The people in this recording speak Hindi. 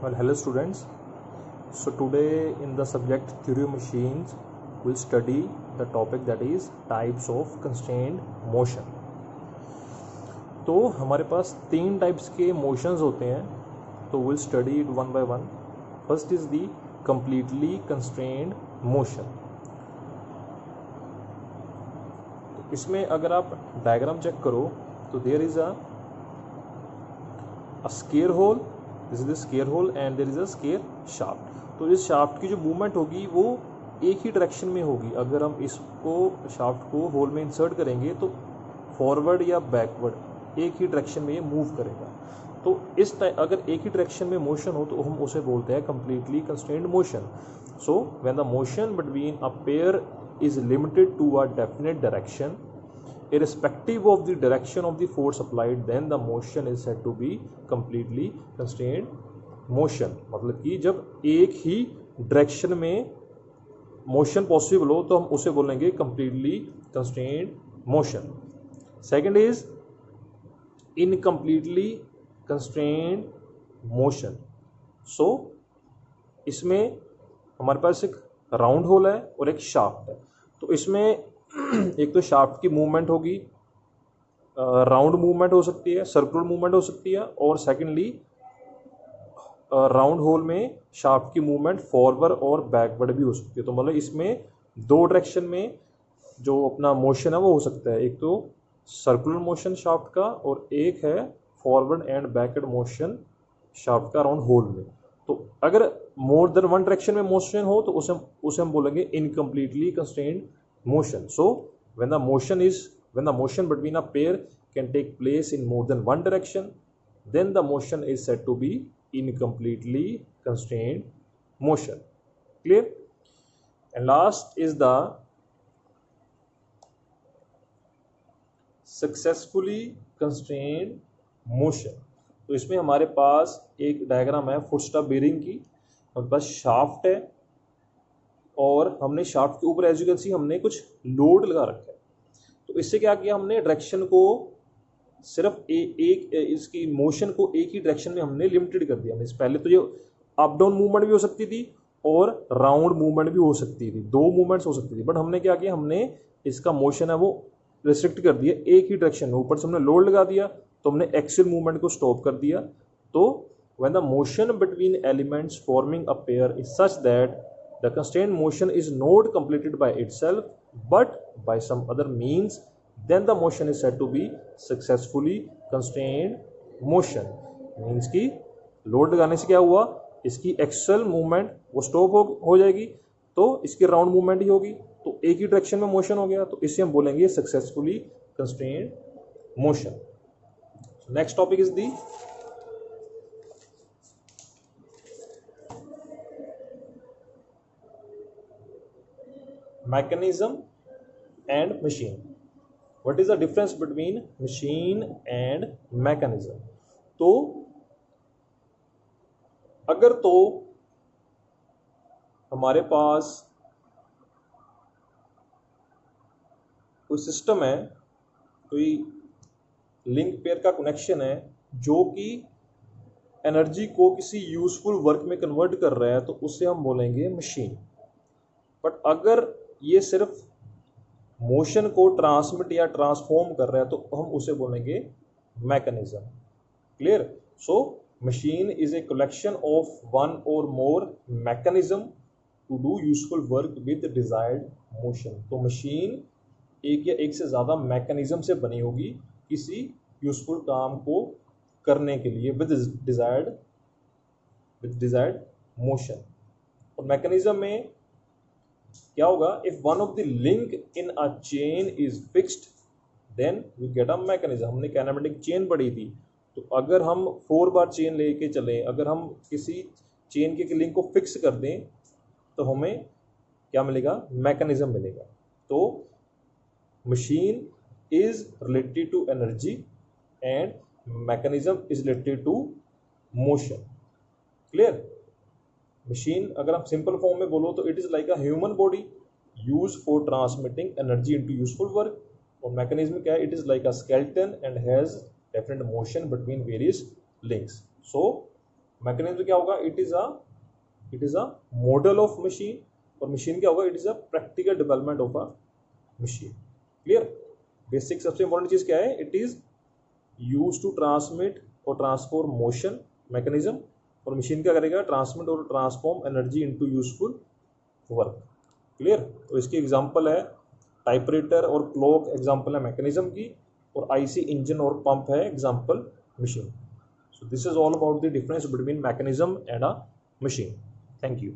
Well, hello students. So today in the subject theory of machines, we'll study the topic that is types of constrained motion. तो हमारे पास तीन टाइप्स के मोशंस होते हैं, तो we'll study it one by one. First is the completely constrained motion. तो इसमें अगर आप डायग्राम चेक करो तो there is a square hole, this is the square hole and there is a square shaft. तो इस शाफ्ट की जो मूवमेंट होगी वो एक ही डायरेक्शन में होगी. अगर हम इसको शाफ्ट को होल में इंसर्ट करेंगे तो फॉरवर्ड या बैकवर्ड एक ही डायरेक्शन में ये मूव करेगा. तो इस अगर एक ही डायरेक्शन में मोशन हो तो हम उसे बोलते हैं completely constrained motion. So when the motion between a pair is limited to a definite direction irrespective of the direction of the force applied, then the motion is said to be completely constrained motion. मतलब कि जब एक ही डायरेक्शन में मोशन पॉसिबल हो तो हम उसे बोलेंगे completely constrained motion. Second is incompletely constrained motion. So इसमें हमारे पास एक राउंड होल है और एक शाफ्ट है. तो इसमें एक तो शाफ्ट की मूवमेंट होगी, राउंड मूवमेंट हो सकती है, सर्कुलर मूवमेंट हो सकती है, और सेकेंडली राउंड होल में शाफ्ट की मूवमेंट फॉरवर्ड और बैकवर्ड भी हो सकती है. तो मतलब इसमें दो डायरेक्शन में जो अपना मोशन है वो हो सकता है. एक तो सर्कुलर मोशन शाफ्ट का और एक है forward and backward motion shaft का राउंड होल में. तो अगर मोर देन वन डायरेक्शन में मोशन हो तो उसे हम बोलेंगे incompletely constrained motion. So when the motion between a pair can take place in more than one direction, then the motion is said to be incompletely constrained motion. Clear? And last is the successfully constrained motion. तो इसमें हमारे पास एक डायग्राम है फुटस्टेप बेरिंग की. हमारे पास शाफ्ट है और हमने शाफ्ट के ऊपर एज यू कैन सी हमने कुछ लोड लगा रखा है. तो इससे क्या किया, हमने डायरेक्शन को सिर्फ एक इसकी मोशन को एक ही डायरेक्शन में हमने लिमिटेड कर दिया. पहले तो ये अप डाउन मूवमेंट भी हो सकती थी और राउंड मूवमेंट भी हो सकती थी, दो मूवमेंट्स हो सकती थी. बट हमने क्या किया, हमने इसका मोशन है वो रिस्ट्रिक्ट कर दिया एक ही डायरेक्शन में. ऊपर से हमने लोड लगा दिया तो हमने एक्सियल मूवमेंट को स्टॉप कर दिया. तो when the motion between elements forming a pair is such that the constraint motion is not completed by itself but by some other means, then the motion is said to be successfully constrained motion. Means की लोड लगाने से क्या हुआ, इसकी एक्सियल मूवमेंट वो स्टॉप हो जाएगी तो इसकी राउंड मूवमेंट ही होगी. तो एक ही डायरेक्शन में मोशन हो गया, तो इसे हम बोलेंगे successfully constrained motion. Next topic is the mechanism and machine. What is the difference between machine and mechanism? तो अगर तो हमारे पास कोई सिस्टम है, कोई लिंक पेयर का कनेक्शन है जो कि एनर्जी को किसी यूजफुल वर्क में कन्वर्ट कर रहा है, तो उसे हम बोलेंगे मशीन. बट अगर ये सिर्फ मोशन को ट्रांसमिट या ट्रांसफॉर्म कर रहा है तो हम उसे बोलेंगे mechanism. Clear? So machine is a collection of one or more mechanism to do useful work with desired motion. तो मशीन एक या एक से ज़्यादा मैकेनिज्म से बनी होगी किसी यूजफुल काम को करने के लिए विद डिजायर्ड मोशन. और मैकेनिज्म में क्या होगा, if one of the link in a chain is fixed then we get a mechanism. हमने काइनेमेटिक चेन पढ़ी थी, तो अगर हम 4 बार चेन लेके चलें, अगर हम किसी चेन के लिंक को फिक्स कर दें तो हमें क्या मिलेगा, मैकेनिज्म मिलेगा. तो machine is related to energy and mechanism is related to motion. Clear? Machine अगर आप सिंपल फॉर्म में बोलो तो it is like a human body used for transmitting energy into useful work. और mechanism क्या है, it is like a skeleton and has different motion between various links. So mechanism क्या होगा, it is a model of machine, और मशीन क्या होगा, it is a practical development of a machine. Clear. Basic सबसे इंपॉर्टेंट चीज क्या है, it is use to transmit और ट्रांसफॉर्म मोशन मैकेनिज्म, और मशीन क्या करेगा, ट्रांसमिट और transform energy into useful work. Clear. तो इसकी एग्जांपल है टाइपराइटर और क्लॉक, एग्जांपल है मैकेनिज्म की, और आईसी इंजन और पंप है example machine. So this is all about the difference between mechanism and a machine. Thank you.